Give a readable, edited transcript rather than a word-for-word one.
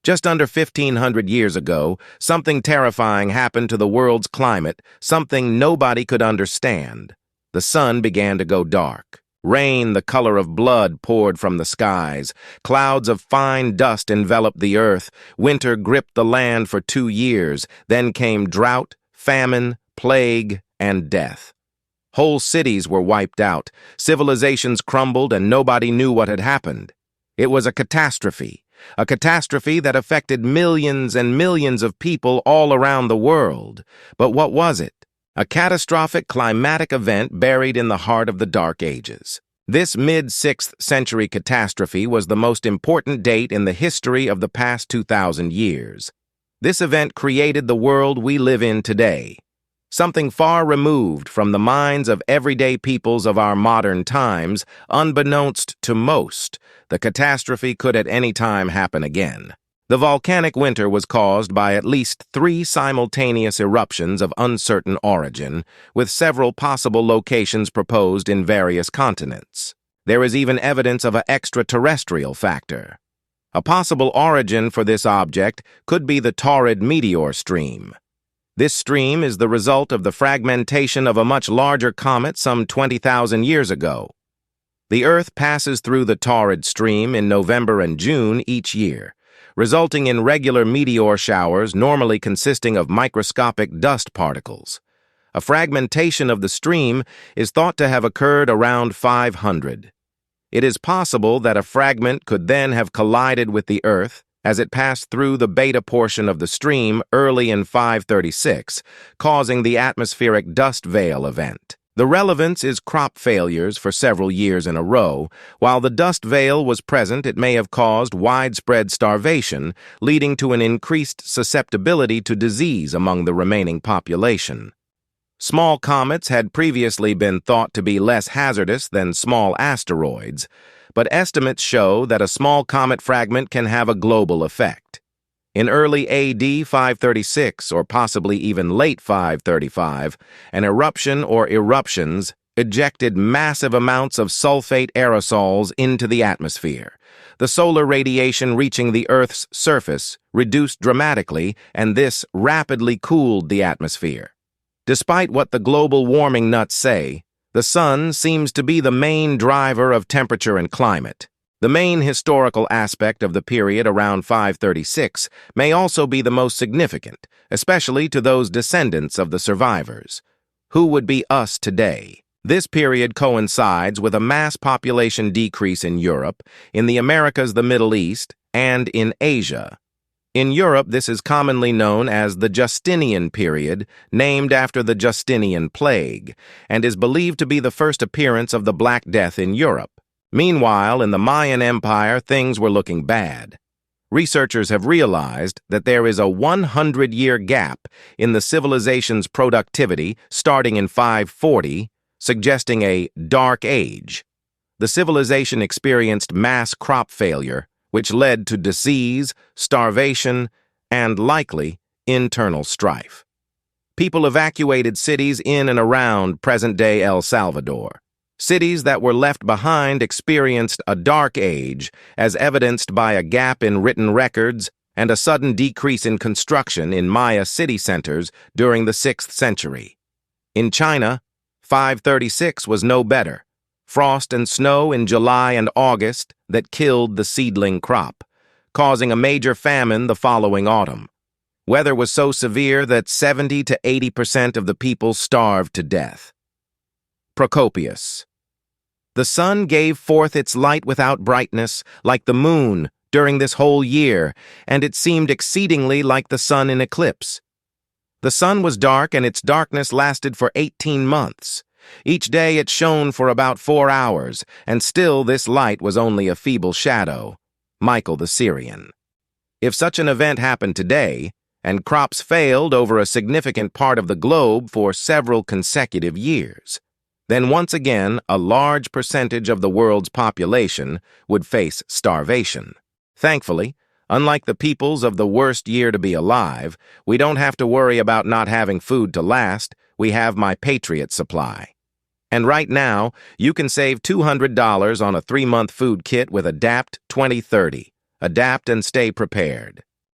Just under 1,500 years ago, something terrifying happened to the world's climate, something nobody could understand. The sun began to go dark. Rain, the color of blood, poured from the skies. Clouds of fine dust enveloped the earth. Winter gripped the land for 2 years. Then came drought, famine, plague, and death. Whole cities were wiped out. Civilizations crumbled, and nobody knew what had happened. It was a catastrophe that affected millions and millions of people all around the world. But what was it? A catastrophic climatic event buried in the heart of the Dark Ages. This mid-6th century catastrophe was the most important date in the history of the past 2,000 years. This event created the world we live in today, something far removed from the minds of everyday peoples of our modern times. Unbeknownst to most, the catastrophe could at any time happen again. The volcanic winter was caused by at least 3 simultaneous eruptions of uncertain origin, with several possible locations proposed in various continents. There is even evidence of an extraterrestrial factor. A possible origin for this object could be the Taurid meteor stream. This stream is the result of the fragmentation of a much larger comet some 20,000 years ago. The Earth passes through the Taurid stream in November and June each year, resulting in regular meteor showers normally consisting of microscopic dust particles. A fragmentation of the stream is thought to have occurred around 500. It is possible that a fragment could then have collided with the Earth as it passed through the beta portion of the stream early in 536, causing the atmospheric dust veil event. The relevance is crop failures for several years in a row. While the dust veil was present, it may have caused widespread starvation, leading to an increased susceptibility to disease among the remaining population. Small comets had previously been thought to be less hazardous than small asteroids, but estimates show that a small comet fragment can have a global effect. In early AD 536, or possibly even late 535, an eruption or eruptions ejected massive amounts of sulfate aerosols into the atmosphere. The solar radiation reaching the Earth's surface reduced dramatically, and this rapidly cooled the atmosphere. Despite what the global warming nuts say, the sun seems to be the main driver of temperature and climate. The main historical aspect of the period around 536 may also be the most significant, especially to those descendants of the survivors. Who would be us today? This period coincides with a mass population decrease in Europe, in the Americas, the Middle East, and in Asia. In Europe, this is commonly known as the Justinian period, named after the Justinian plague, and is believed to be the first appearance of the Black Death in Europe. Meanwhile, in the Mayan Empire, things were looking bad. Researchers have realized that there is a 100-year gap in the civilization's productivity starting in 540, suggesting a dark age. The civilization experienced mass crop failure, which led to disease, starvation, and likely internal strife. People evacuated cities in and around present-day El Salvador. Cities that were left behind experienced a dark age, as evidenced by a gap in written records and a sudden decrease in construction in Maya city centers during the 6th century. In China, 536 was no better. Frost and snow in July and August that killed the seedling crop, causing a major famine the following autumn. Weather was so severe that 70 to 80% of the people starved to death. Procopius. The sun gave forth its light without brightness, like the moon, during this whole year, and it seemed exceedingly like the sun in eclipse. The sun was dark, and its darkness lasted for 18 months. Each day it shone for about 4 hours, and still this light was only a feeble shadow. Michael the Syrian. If such an event happened today, and crops failed over a significant part of the globe for several consecutive years, then once again a large percentage of the world's population would face starvation. Thankfully, unlike the peoples of the worst year to be alive, we don't have to worry about not having food to last. We have My Patriot Supply. And right now, you can save $200 on a 3-month food kit with Adapt 2030. Adapt and stay prepared.